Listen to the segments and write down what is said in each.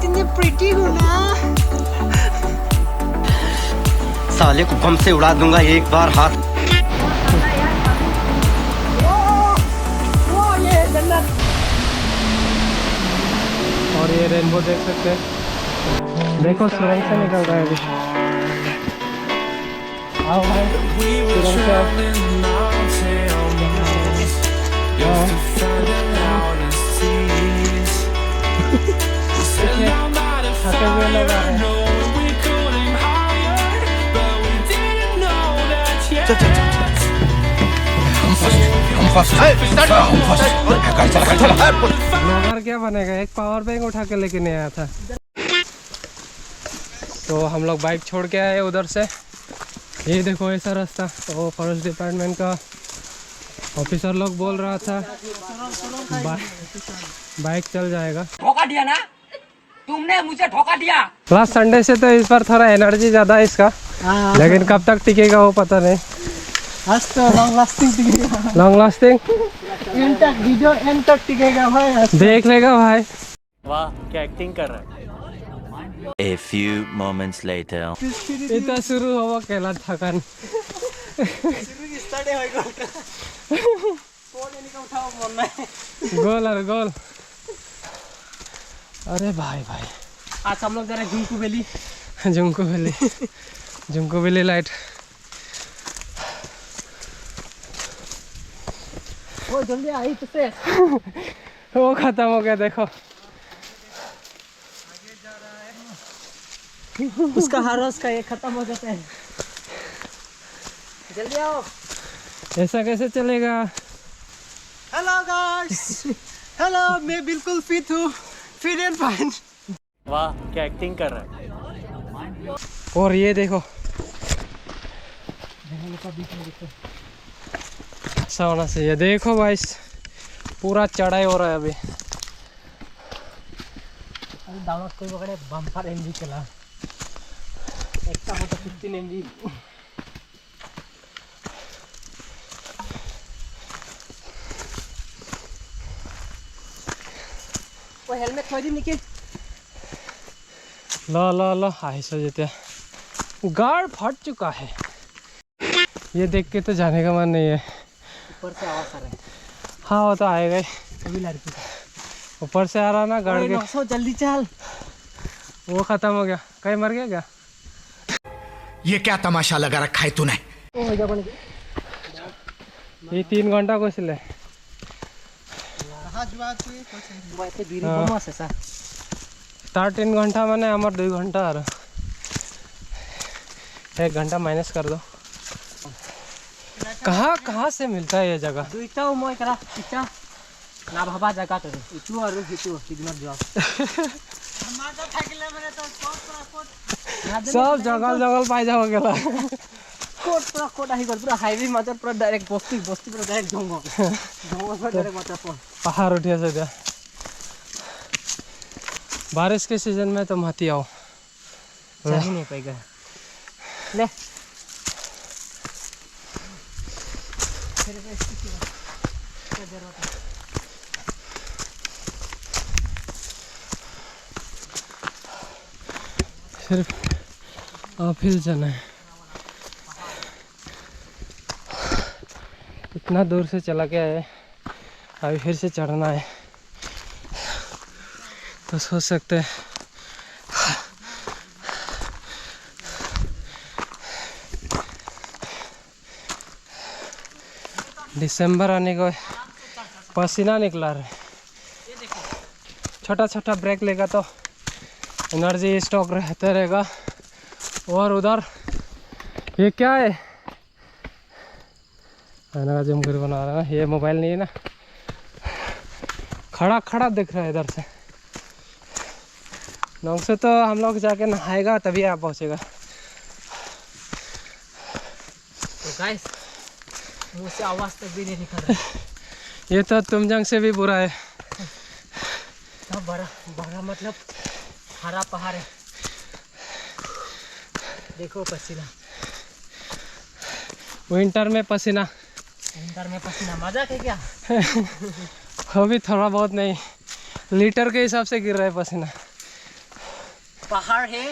कितनी प्रिटी हूँ ना। साले को बम से उड़ा दूंगा एक बार हाथ। ये जन्नत। और ये रेनबो देख सकते हैं, देखो सुरंग से निकल रहा है अभी। आओ भाई सुरंग से आओ। थके हुए लोग आ रहे हैं। ब्लॉगर क्या बनेगा, एक पावर बैंक उठा के लेके नहीं आया था। तो हम लोग बाइक छोड़ के आए उधर से। ये देखो ऐसा रास्ता, वो फॉरेस्ट डिपार्टमेंट का ऑफिसर लोग बोल रहा था बाइक चल जाएगा। धोखा दिया ना तुमने, मुझे धोखा दिया। लास्ट संडे से तो इस बार थोड़ा एनर्जी ज़्यादा है इसका, लेकिन कब तक टिकेगा वो पता नहीं। आज तो लॉन्ग लास्टिंग टिकेगा। लॉन्ग लास्टिंग एंड तक, वीडियो एंड तक टिकेगा भाई। देख लेगा भाई। वाह क्या एक्टिंग कर रहा है। A few moments later. इतना शुरू हुआ केला थकान। गोल और गोल। अरे भाई भाई आज हम लोग जरा झुमकू वैली। Junko valley light. वो जल्दी आई तो से। वो खत्म हो गया देखो। उसका हर रोज का ये खत्म हो जाता है। जल्दी आओ। ऐसा कैसे चलेगा। हेलो गाइस, हेलो, मैं बिल्कुल फिट हूँ, फिट एंड फाइन। वाह क्या एक्टिंग कर रहा है। और ये देखो ऐसा होना चाहिए। देखो भाई पूरा चढ़ाई हो रहा है अभी। डाउनलोड कोई बगड़े बम्पर एमबी चला एक मोटो 15 एमबी। वो हेलमेट खोई दी निकी। लो ऐसा जेते गार्ड फट चुका है। ये देख के तो जाने का मन नहीं है। ऊपर से आवाज आ रहा है। हाँ वो तो आएगा ही। अभी लड़की ऊपर से आ रहा ना गार्ड के। 900 जल्दी चल। वो खत्म हो गया, कहीं मर गया क्या। ये क्या तमाशा लगा रखा है तूने। ये 3 घंटा को इसलिए स्टार्ट 3 घंटा मैंने हमारे 2 घंटा आ रहा। 1 घंटा माइनस कर दो। कहाँ से मिलता है ये जगह। ना भाबा जगह तो इतु और इतु सिग्नल जॉब सब जंगल पाई जाओ गेला। कोट पूरा हाईवे मजर पूरा डायरेक्ट बस्ती पूरा डायरेक्ट जंगल पूरा डायरेक्ट वाटरफॉल पहाड़ उठिया से जा। बारिश के सीजन में तो मत ही आओ, चल ही नहीं पाएगा। ले सिर्फ अपहिल जाना है। इतना दूर से चला के आए, अभी फिर से चढ़ना है तो सोच सकते हैं। दिसंबर आने को पसीना निकला रहा है। छोटा ब्रेक लेगा तो एनर्जी स्टॉक रहता रहेगा। और उधर ये क्या है, आना जूम कर बना रहा है। ये मोबाइल नहीं है ना, खड़ा दिख रहा है इधर से। नौक से तो हम लोग जाके नहाएगा तभी आप पहुँचेगा। तो गाइस मुँह से आवाज़ तक भी नहीं निकल रहा। ये तो तुमजंग से भी बुरा है। सब बड़ा मतलब हरा पहाड़ है। देखो पसीना, विंटर में पसीना मजाक है क्या। वो भी थोड़ा बहुत नहीं, लीटर के हिसाब से गिर रहा है पसीना। पहाड़ है,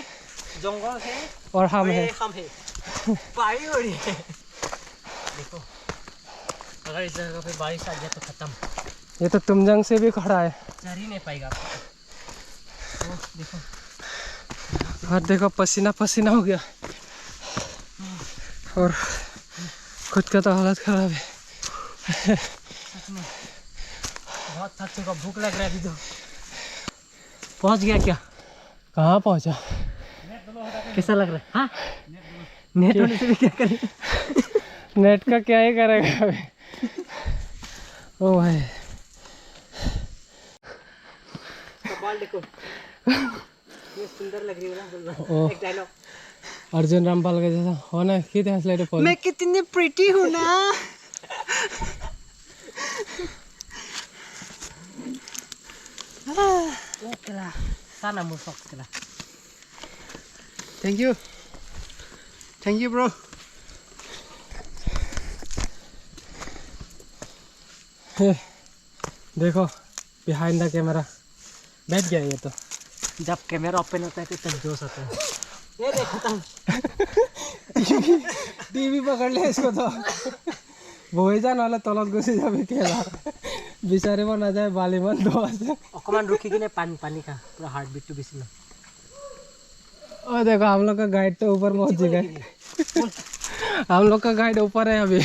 जंगल है और हम और हैं। ये हम है। पहाड़ी हो रही है। देखो, अगर इस जगह पे बारिश आ गया तो खत्म, ये तो तुमजंग से भी खड़ा है। चढ़ ही नहीं पाएगा। ओ, देखो और देखो पसीना पसीना हो गया और खुद का तो हालत खराब है। सच में बहुत थक चुका, भूख लग रहा है अभी तो। पहुंच गया क्या? कहाँ पहुँचा? कैसा लग रहा है? हाँ, नेट होने से भी क्या करें? नेट का क्या ही करेगा अभी। ओ भाई कपाल देखो, ये सुंदर लग रही है ना बोल ओ। एक डायलॉग, अर्जुन रामपाल का जैसा होना कितने हंसले पॉज। मैं कितनी प्रिटी हूँ ना। ओकेला sana musok kala. Thank you bro. देखो बिहाइंड द कैमरा बैठ गया ये तो। जब कैमरा ओपन होता है तो तब जोश आता है। ये देखो तुम, टीवी पकड़ ले इसको तो বহি যা নহ'লে তলত গুচি যাবি কেলা বিচাৰিব নাযায় বালিমান দ আছে। অকমান रुकी किने पानी पानी का पूरा हार्ट बीट तो बेसी ना। ओ देखो हम लोग का गाइड तो ऊपर पहुंच गए। हम लोग का गाइड ऊपर है अभी।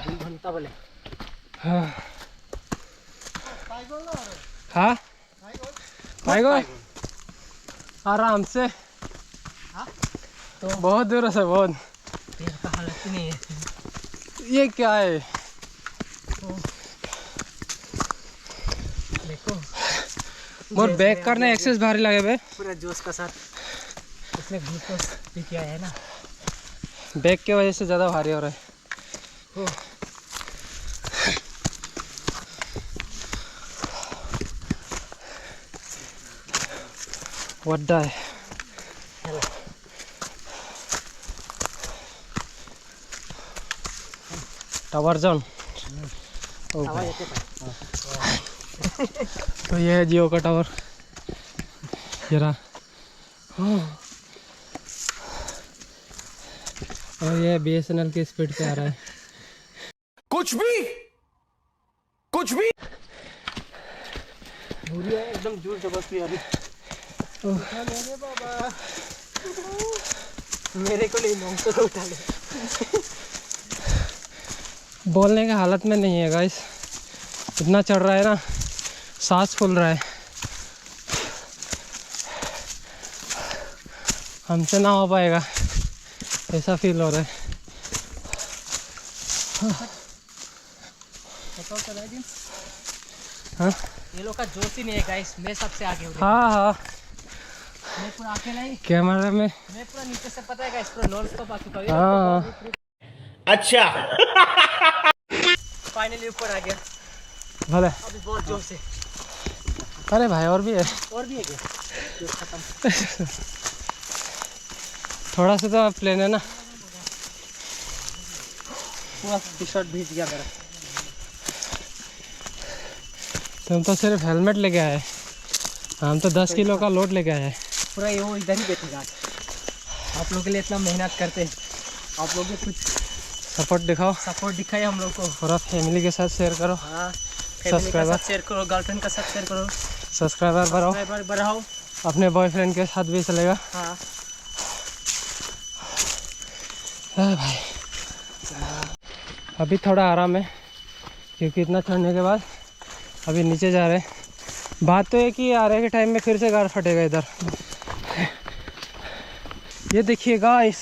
2 घंटा बोले। हाँ हाँ पाएगो आराम से। तो बहुत दूर से बहुत। पैर का हालत ही नहीं है। ये क्या है? देखो मोर बैक करने एक्सेस भारी लगे बे। पूरा जोश का साथ इसने ग्लूकोज भी किया है ना। बैक के वजह से ज़्यादा भारी हो रहा है। वड्डा है। Tower zone. हवा येते पाय। तो ये है जियो का टावर। ये रहा। और ये BSNL की स्पीड पे आ रहा है। कुछ भी भूरिया एकदम जोर जबरदस्ती अभी। मेरे को नहीं, नौसो को उठा ले। बोलने के हालत में नहीं है गाइस, इतना चढ़ रहा है ना, सांस फूल रहा है। हमसे ना हो पाएगा ऐसा फील हो रहा है। हाँ ये लोग का जोश ही नहीं है गाइस, मैं सबसे आगे हूँ। हाँ हाँ मैं पूरा अकेला ही, कैमरा में। मैं पूरा नीचे से पता है गाइस, पूरा नॉन स्टॉप आ चुका हूँ। हाँ अच्छा फाइनली ऊपर आ गया। भले। अभी बहुत जोर से। अरे भाई और भी है, और भी है क्या? जोश खत्म। थोड़ा सा तो प्लेन है ना। पूरा टी शर्ट भीग गया मेरा। तुम तो सिर्फ हेलमेट लेके आए, हम तो 10 किलो का लोड लेके आए। पूरा ये वो इधर ही बैठेगा। आप लोग के लिए इतना मेहनत करते हैं, आप लोग भी कुछ सपोर्ट दिखाओ, सपोर्ट दिखाए हम लोग को। पूरा फैमिली के साथ शेयर करो, हाँ, फैमिली के साथ शेयर करो, गर्लफ्रेंड के साथ शेयर करो, सब्सक्राइबर बढ़ाओ, सब्सक्राइबर बढ़ाओ। अपने बॉयफ्रेंड के साथ भी चलेगा। हाँ भाई अभी थोड़ा आराम है क्योंकि इतना चढ़ने के बाद अभी नीचे जा रहे हैं। बात तो है कि आ रहे के टाइम में फिर से गाड़ फटेगा इधर। ये देखिए गाइस,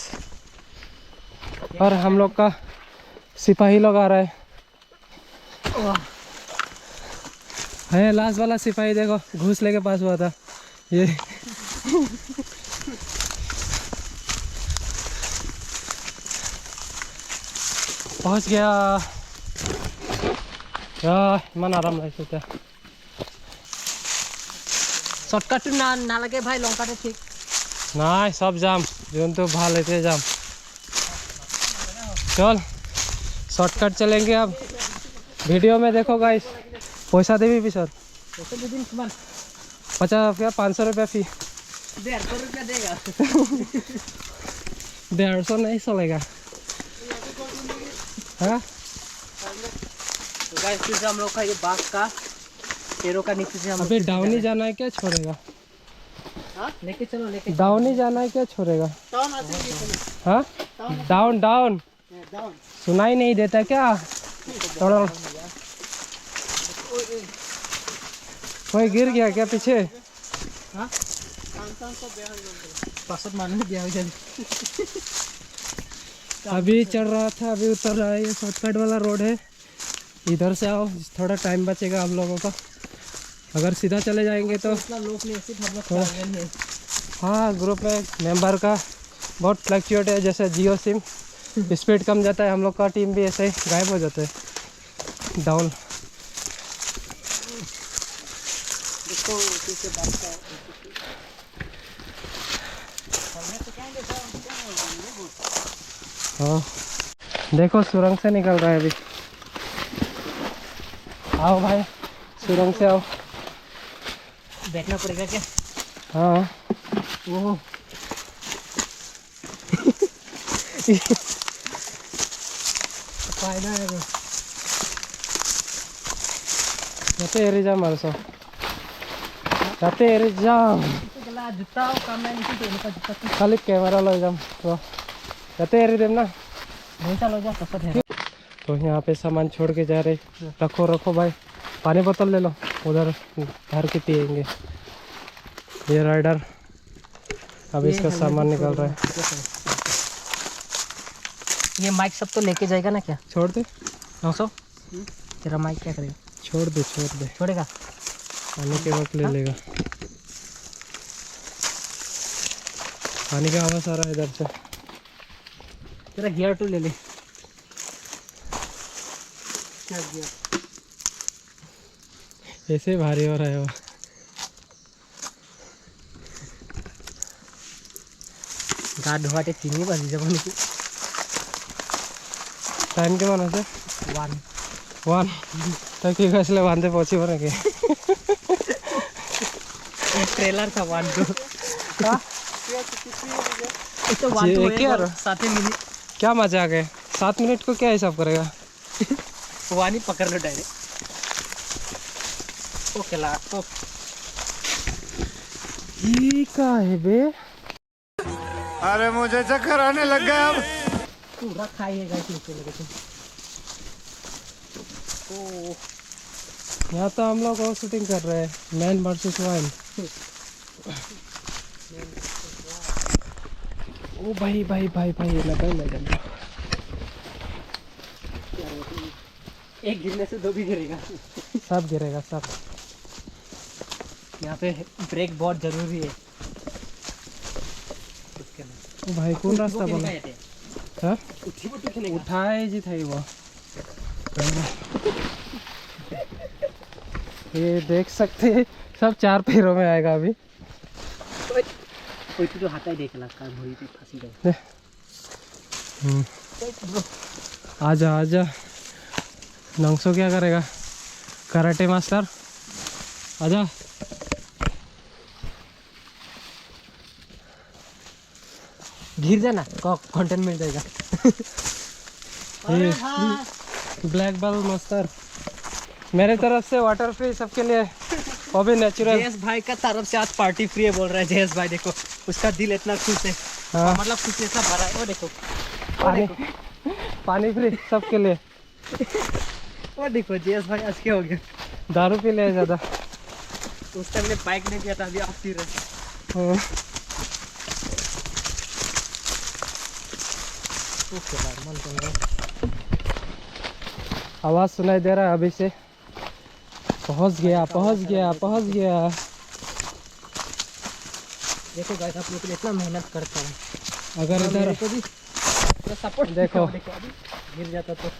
और हम लोग का सिपाही लोग आ रहा है लास्ट वाला सिपाही। देखो घूस लेके पास हुआ था ये। पहुंच गया यार, मन आराम লাগছে। শর্টকাট না না লাগে ভাই, লঙ্কাটা ঠিক না सब जाम जंतु भाल लेते जाम। चल शॉर्टकट चलेंगे अब। वीडियो में देखो गाइस, पैसा देवी भी सर तो दिन कमान 50 रुपया 500 रुपया फी 150 रुपया देगा 150 नहीं चलेगा। हाँ तो गाइस फिर से हम लोग का ये बाग का पेड़ों का नीचे से हम अभी डाउन ही जाना है क्या छोड़ेगा? हाँ लेके चलो लेके डाउन ही जाना है क्या छोड़ेगा? टाउन आते हैं हाँ डाउन डाउन डाउन सुनाई नहीं देता क्या? थोड़ा कोई गिर गया क्या पीछे? हाँ पासवर्ड मारने दिया हो जाए। अभी चढ़ रहा था अभी उतर रहा है। ये शॉर्टकट वाला रोड है, इधर से आओ थोड़ा टाइम बचेगा हम लोगों का। अगर सीधा चले जाएंगे तो इतना लोग नहीं सिर्फ हम लोग थोड़ा नहीं है। हाँ ग्रुप में मेंबर का बहुत फ्लक्चुएट है, जैसे जियो सिम स्पीड कम जाता है, हम लोग का टीम भी ऐसे ही गायब हो जाता है डाउन। देखो पीछे बात का हाँ देखो सुरंग से निकल रहा है अभी। आओ भाई सुरंग से आओ। बैठना पड़ेगा क्या? हाँ वो फायदा है वो जाते एरिजा मारसो जाते एरिजा गला जूता काम में नहीं तो इनका जूता खाली कैमरा लो जाम तो जाते एरी देम ना। नहीं चलो जा कसर है। तो यहाँ पे सामान छोड़ के जा रहे। रखो रखो भाई, पानी बोतल ले लो, उधर भर के पिएंगे। ये राइडर अब इसका सामान निकल रहा है। ये माइक सब तो लेके जाएगा ना क्या? छोड़ दे 900 तेरा माइक क्या करेगा? छोड़ दे छोड़ेगा? आने के वक्त ले लेगा। पानी का आवाज़ आ रहा है इधर से। तेरा गियर टू ले ले। क्या गियर? ऐसे भारी हो रहा है वो। गা ধোয়াতে 3 বাজি যাব নাকি? টাইম কিমান আছে? 1 তই কি কৈছিলে 1 তে পहुंचिব নেকি? ट्रेलर था 1 2 हाँ? तो 1 ये 2 क्या रो? 7 मिनट क्या मजाक है? 7 मिनट को क्या हिसाब करेगा? वानी पकड़ लो डायरेक्ट। ओके ला तो ये का है बे? अरे मुझे चक्कर आने लग गया अब। पूरा खाइएगा नीचे लगे तुम। ओ यहाँ तो हम लोग और शूटिंग कर रहे हैं, मैन वर्सेस वाइल्ड। ओ भाई भाई भाई भाई लगा लगा। एक गिरने से 2 भी गिरेगा। सब गिरेगा सब। यहाँ पे ब्रेक बहुत जरूरी है। ओ भाई कौन रास्ता बोला? हाँ? उठाए जी था वो। ये देख सकते हैं सब 4 पैरों में आएगा अभी। कोई तो हाथ ही देख लगा भोई पे फंसी गई। आजा आजा। नंगसो क्या करेगा? कराटे मास्टर आजा। गिर जाना कंटेंट मिल जाएगा। ये ब्लैक बेल्ट मास्टर मेरे तरफ से वाटर फ्री सबके लिए, वो भी नेचुरल। जयेश भाई का तरफ से आज पार्टी फ्री है बोल रहा है जयेश भाई। देखो उसका दिल इतना खुश है। हाँ। मतलब खुश ऐसा भरा है। वो देखो पानी फ्री सबके लिए। वो देखो जयेश भाई आज क्या हो गया। दारू पी ले ज़्यादा। उस टाइम ने बाइक नहीं किया था, अभी आप पी रहे। हाँ। आवाज़ सुनाई दे रहा है अभी से। पहुंच गया पहुंच गया पहुंच गया। देखो गाइस आप लोग के लिए इतना मेहनत करता है। अगर इधर को भी सपोर्ट देखो। अभी गिर जाता तो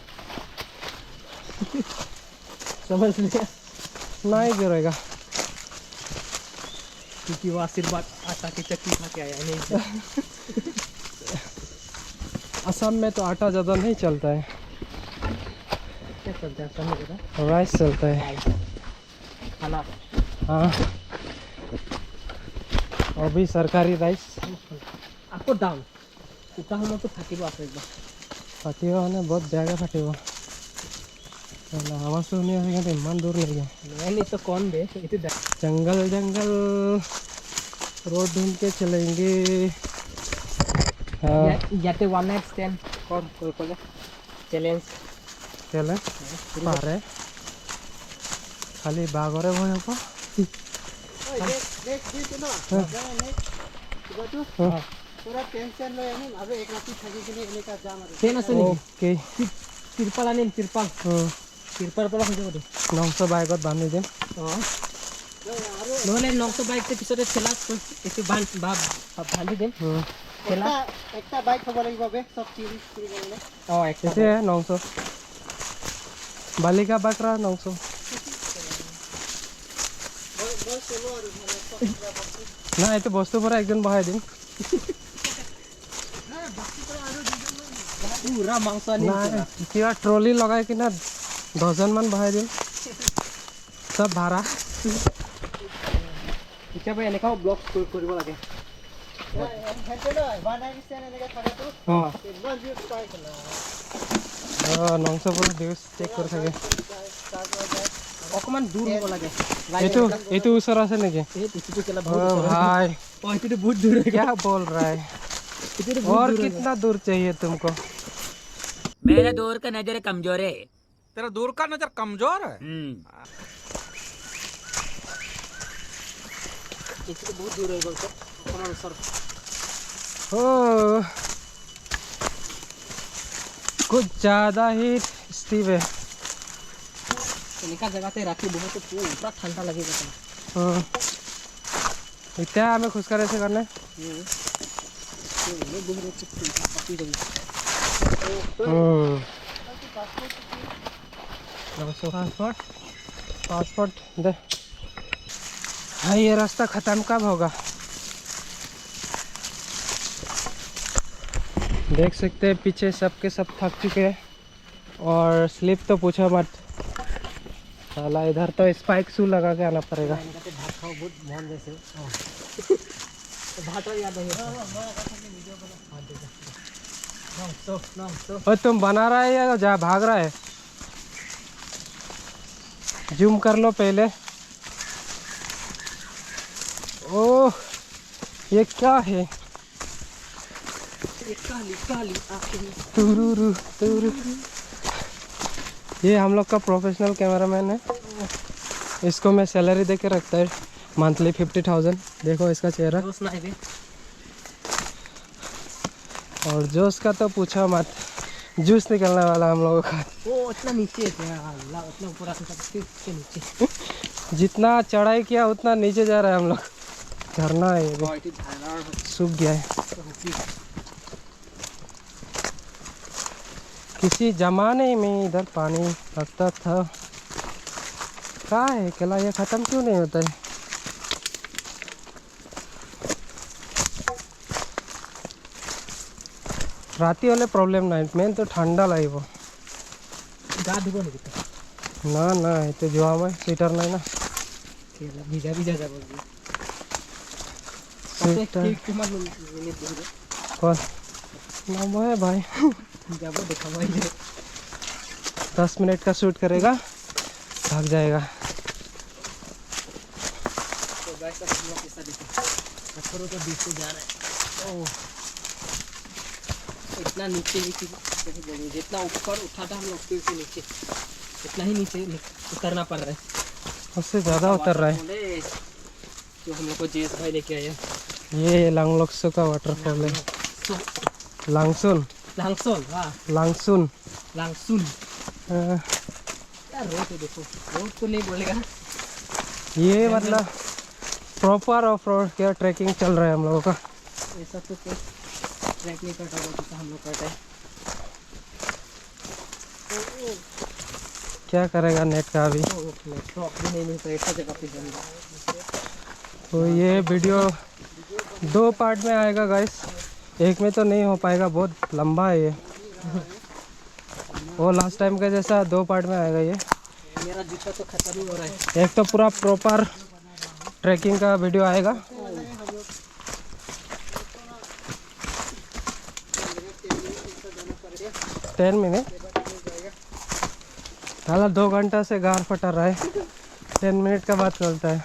समझ लिया। नहीं गिरेगा। क्योंकि वो आशीर्वाद आटा की चक्की खा के आया नहीं। असम में तो आटा ज़्यादा नहीं चलता है, क्या चलता है समझ रहा? राइस चलता है। खाना हाँ अभी सरकारी राइस आपको दाम उठा हम तो फाटिब आप एक बार फाटिब মানে बहुत जगह फाटिब आवाज तो नहीं आएगा इमान दूर नहीं है नहीं तो कौन दे इतने जंगल जंगल रोड ढूंढ के चलेंगे हाँ याते वन नाइट स्टैंड कौन कोई चैलेंज चले पारे खाली बागरे भय हब ओके तिरपाल आनिम तिरपाल तिरपाल পৰা হৈ যাব দে नौश बाइकत बांधि दिम নহ'লে নংস বাইকতে পিছতে ঠেলা এইটো বান্ধি দিম ঠেলা একটা বাইক হ'ব লাগিব বে সব চিৰি চিৰি গলে একটা ऐसे है 900 बालिका बकरा 900 ना ये बस्तु पर एक दिन बहाय दिन পুৰা মাংস আনি ना क्या ट्रॉली लगाए कि ना 10 मान बहाय दिन सब भाड़ा এতিয়া ভাই এনেকাও ব্লগ কৰিব লাগে हाँ 900 पर व्यूज चेक कर सके অকমান দূৰ হ'ব লাগে ये तो उसर আছে নেকি এই পিছটো কেলা ओ भाई এইটো বহুত দূৰ क्या बोल रहा है और कितना दूर चाहिए तुमको मेरे दूर का नजर कमजोर है। तेरा दूर का नजर कमजोर है। এইটো বহুত দূৰ হৈ গ'ল তো অকমান ওচৰ ओ कुछ ज़्यादा ही स्टीव है এনেকা জেগাতে ৰাতি বহুত পুৰা ঠাণ্ডা লাগিব इतना हमें खुश करे से करने पासपोर्ट दे हाँ ये रास्ता ख़त्म कब होगा देख सकते हैं पीछे सबके सब थक चुके हैं और स्लिप तो पूछो मत साला इधर तो स्पाइक शू लगा के आना पड़ेगा ভাত খাও বহুত মন গৈছে ভাতৰ याद आयो और तुम बना रहा है या जा भाग रहा है जूम कर लो पहले ओह ये क्या है तुरुरु तुरु ये हम लोग का प्रोफेशनल कैमरामैन है इसको मैं सैलरी दे के रखता है मंथली 50,000 देखो इसका चेहरा दोस्त नहीं बे और जोश का तो पूछो मत जूस निकलने वाला हम लोगों का वो इतना नीचे है अल्लाह उतना ऊपर आके के नीचे जितना चढ़ाई किया उतना नीचे जा रहा है हम लोग झरना है ये भी, सूख गया है किसी जमाने में इधर पानी लगता था कहाँ है केला ये ख़त्म क्यों नहीं होता है राती वाले प्रॉब्लम नहीं मेन तो ठंडा लगे वो गा धुबो नहीं ना ना ये तो जो हमें स्वेटर नहीं ना ভিজা ভিজা যাব स्वेटर কিমান মিনিট দিব कौन नाम है भाई যাব দেখাবাই যে 10 मिनट का शूट करेगा भाग जाएगा तो गाइस अब हम लोग कैसा देखो पत्थरों के बीच से जा रहे हैं ओह इतना नीचे ही कि जितना ऊपर उठा था हम लोग फिर से नीचे इतना ही नीचे उतरना पड़ रहा है उससे ज़्यादा उतर रहा है जो हम लोग को जेस भाई लेके आया ये लांगलोक्सो का वाटरफॉल है लांगसुन लांगसोल वाह लांगसुन लांगसुन हाँ, यार रोड तो देखो रोड तो नहीं बोलेगा ये मतलब प्रॉपर ऑफ रोड क्या ट्रैकिंग चल रहा है हम लोगों का ऐसा तो कोई ट्रैक नहीं करता वो तो हम लोग करते हैं क्या करेगा नेट का अभी ट्रॉक भी नहीं मिलता ऐसा जगह पे जाना तो ये वीडियो 2 पार्ट में आएगा गाइस एक में तो नहीं हो पाएगा बहुत लंबा है ये वो लास्ट टाइम का जैसा 2 पार्ट में आएगा ये मेरा जूता तो खत्म ही हो रहा है। एक तो पूरा प्रॉपर ट्रैकिंग का वीडियो आएगा। टेन मिनट साला 2 घंटा से गार फटा रहा है, 10 मिनट का बात चलता है।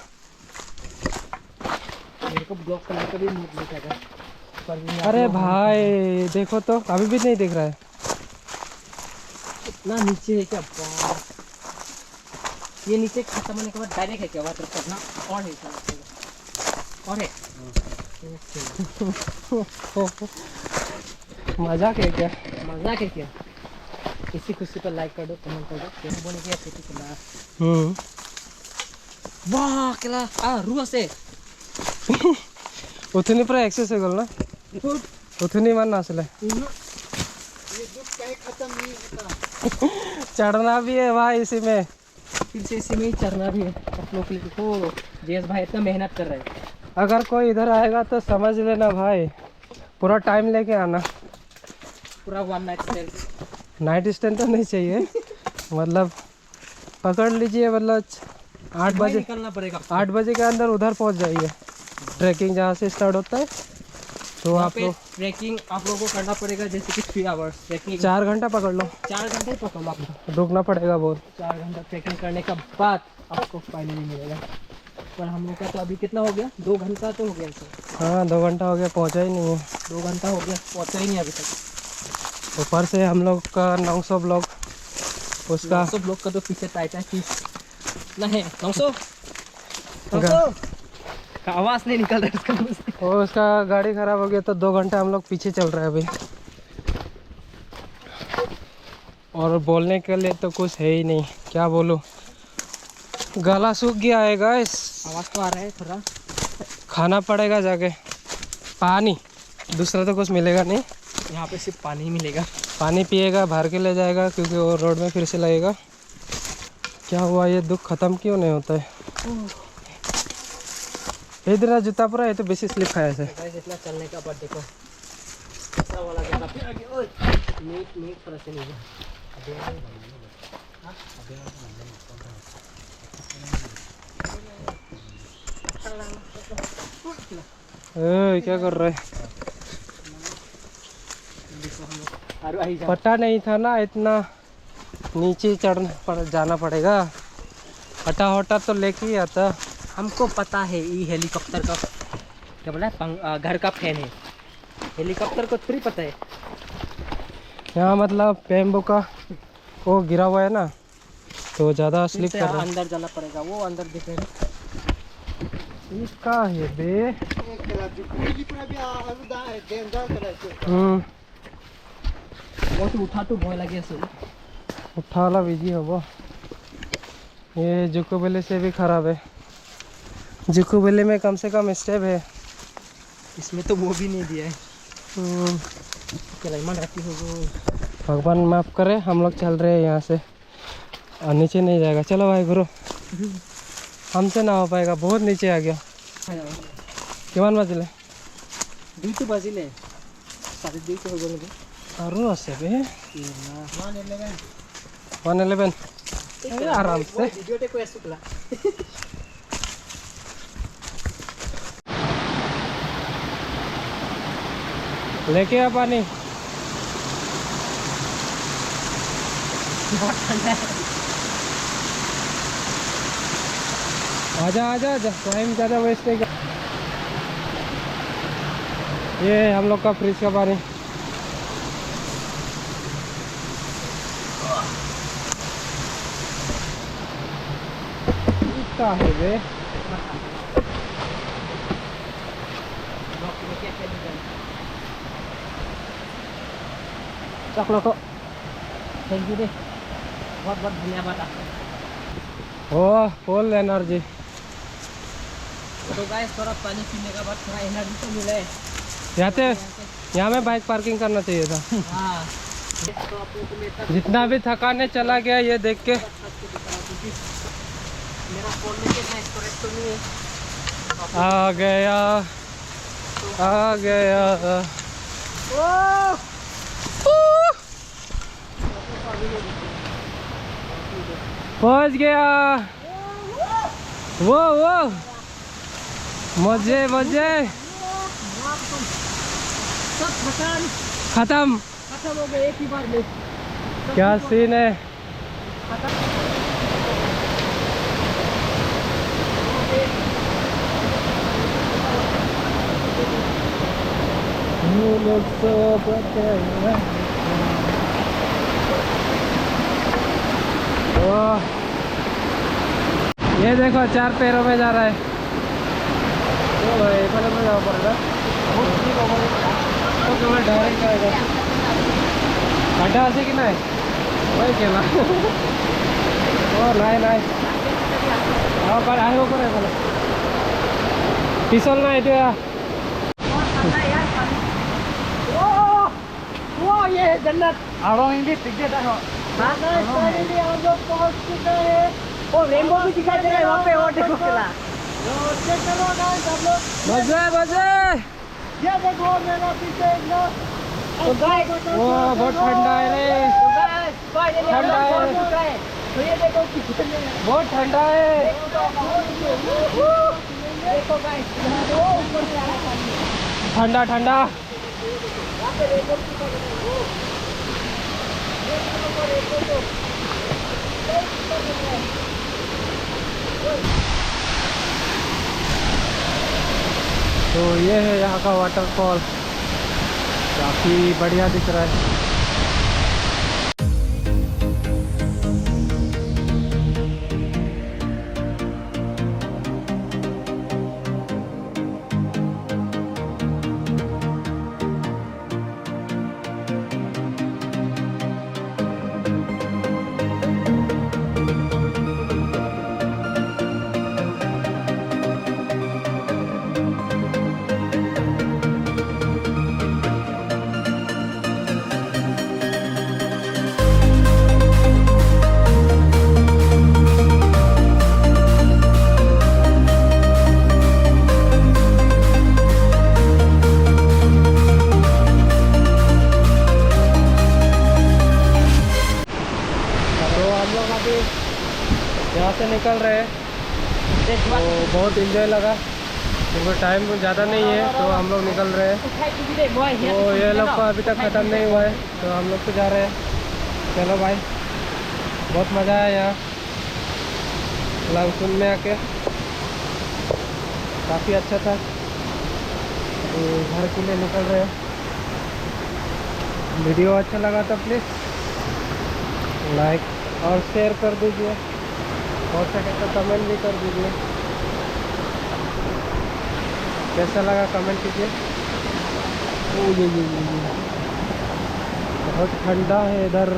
मेरे को ब्लॉक करने का भी मूड नहीं था पर भी अरे भाई देखो तो अभी भी नहीं दिख रहा है। इतना नीचे है क्या बाप। ये नीचे खत्म होने के बाद डायरेक्ट है क्या वाटर करना और है और है मजाक है क्या? मजाक है क्या। इसी खुशी पर लाइक कर दो, कमेंट कर दो, कैसे बोले क्या खेती चला। वाह केला रुआ से उतनी पूरा एक्सेस है गल ना, उतनी मन असले चढ़ना भी है भाई इसी में, फिर से इसी में ही चढ़ना भी है। आप लोग के लिए देखो जेस भाई इतना मेहनत कर रहे हैं। अगर कोई इधर आएगा तो समझ लेना भाई पूरा टाइम लेके आना। पूरा 1 नाइट स्टे। नाइट स्टैंड तो नहीं चाहिए, मतलब पकड़ लीजिए, मतलब 8 बजे निकलना पड़ेगा। 8 बजे के अंदर उधर पहुंच जाइए। ट्रैकिंग जहाँ से स्टार्ट होता है तो आप लोग ट्रैकिंग आप लोगों को करना पड़ेगा जैसे कि 3 आवर्स ट्रैकिंग। 4 घंटा पकड़ लो, 4 घंटे पकड़ लो आप लोग। रुकना पड़ेगा बहुत। 4 घंटा ट्रैकिंग करने के बाद आपको फाइनली मिलेगा। पर हम लोग का तो अभी कितना हो गया, 2 घंटा तो हो गया सर। हाँ 2 घंटा हो गया, पहुंचा ही नहीं है। 2 घंटा हो गया, पहुंचा ही नहीं अभी तक। ऊपर से हम लोग का 900 ब्लॉक, उसका 900 ब्लॉक का तो पीछे टाइट है कि ना है 900 का आवाज़ नहीं निकल रहा है उसका मुंह से। और उसका गाड़ी खराब हो गया तो 2 घंटा हम लोग पीछे चल रहे हैं अभी। और बोलने के लिए तो कुछ है ही नहीं, क्या बोलूं, गला सूख गया है गाइस। आवाज़ तो आ रहा है थोड़ा। खाना पड़ेगा जाके पानी, दूसरा तो कुछ मिलेगा नहीं। यहाँ पे सिर्फ पानी ही मिलेगा। पानी पिएगा, भर के ले जाएगा, क्योंकि वो रोड में फिर से लगेगा। क्या हुआ, ये दुख खत्म क्यों नहीं होता है? इधर जूता पूरा ये तो बेसी स्लिप खाया से। गाइस इतना चलने का बाद देखो ऐसा वाला जगह पे आगे ओए मीट थोड़ा से नहीं क्या कर रहे? अरे पता नहीं था ना इतना नीचे जाना पड़ेगा। हटा हटा तो लेके ही आता। हमको पता है ये हेलीकॉप्टर का क्या बोला है घर का फैन है। हेलीकॉप्टर को थोड़ी पता है। यहाँ मतलब बैम्बू का वो गिरा हुआ है ना, तो ज़्यादा स्लिप कर रहा है। अंदर जाना पड़ेगा, वो अंदर दिख रहा है। इसका है बे। वो तो उठा तो भय लगे सुन। उठा ला बिजी हो वो। ये जुको बेले से भी खराब है। जुको बेले में कम से कम स्टेप है, इसमें तो वो भी नहीं दिया है। मन रखी हो वो। भगवान माफ़ करे, हम लोग चल रहे हैं यहाँ से और नीचे नहीं जाएगा। चलो भाई गुरु, हमसे ना हो पाएगा, बहुत नीचे आ गया। किमान बजले 2 बजिले 2:30 हो गए। आरू आसे बे 111 आराम से। वीडियो को ऐसे चला। लेके आ पानी। आजा आजा आजा, टाइम ज़्यादा वेस्ट नहीं कर। ये हम लोग का फ्रिज का पानी। क्या है बे? चकलो को थैंक यू दे, बहुत बहुत धन्यवाद आपका। ओह फुल एनर्जी। तो गाइस थोड़ा पानी पीने के बाद थोड़ा एनर्जी तो मिला है। यहाँ में बाइक पार्किंग करना चाहिए था। हाँ तो आप लोगों को मैं इतना जितना भी थकाने चला गया ये देख के। मेरा फोन में कितना स्टोरेज तो नहीं है। आ गया आ गया। पहुंच गया। वो मजे मजे सब थकान खत्म। खत्म हो गए एक ही बार में। क्या सीन है। ये देखो 4 पैरों में जा रहा है। में जाना पड़ेगा तो डायरेक्ट आएगा। गड्ढा आसे कि नहीं वही केला ओ नहीं हाँ पर आए करे बोले पिसल ना ये वो ये जन्नत आड़ो इंडी टिकट है। फाइनली हम लोग पहुंच चुके हैं। वो रेनबो भी दिखाई दे रहा है वहाँ पे। वो देखो किला। चलो गाइस हम लोग मजे ये देखो मेरा पीछे एकदम। तो गाइस वो बहुत ठंडा है रे। ठंडा है। तो ये देखो पीछे बहुत ठंडा है। देखो गाइस ठंडा ठंडा तो ये है यहाँ का वाटरफॉल। काफ़ी बढ़िया दिख रहा है। यहाँ से निकल रहे हैं। तो बहुत एंजॉय लगा क्योंकि टाइम ज़्यादा नहीं है तो हम लोग निकल रहे हैं। तो ये लोग को अभी तक ख़त्म नहीं हुआ है तो हम लोग तो जा रहे हैं। चलो भाई बहुत मज़ा आया यहाँ लांगसुन में आके। काफ़ी अच्छा था। तो घर के लिए निकल रहे हैं। वीडियो अच्छा लगा तो प्लीज़ लाइक और शेयर कर दीजिए। हो सके तो कमेंट भी कर दीजिए। कैसा लगा कमेंट कीजिए। बहुत ठंडा है इधर।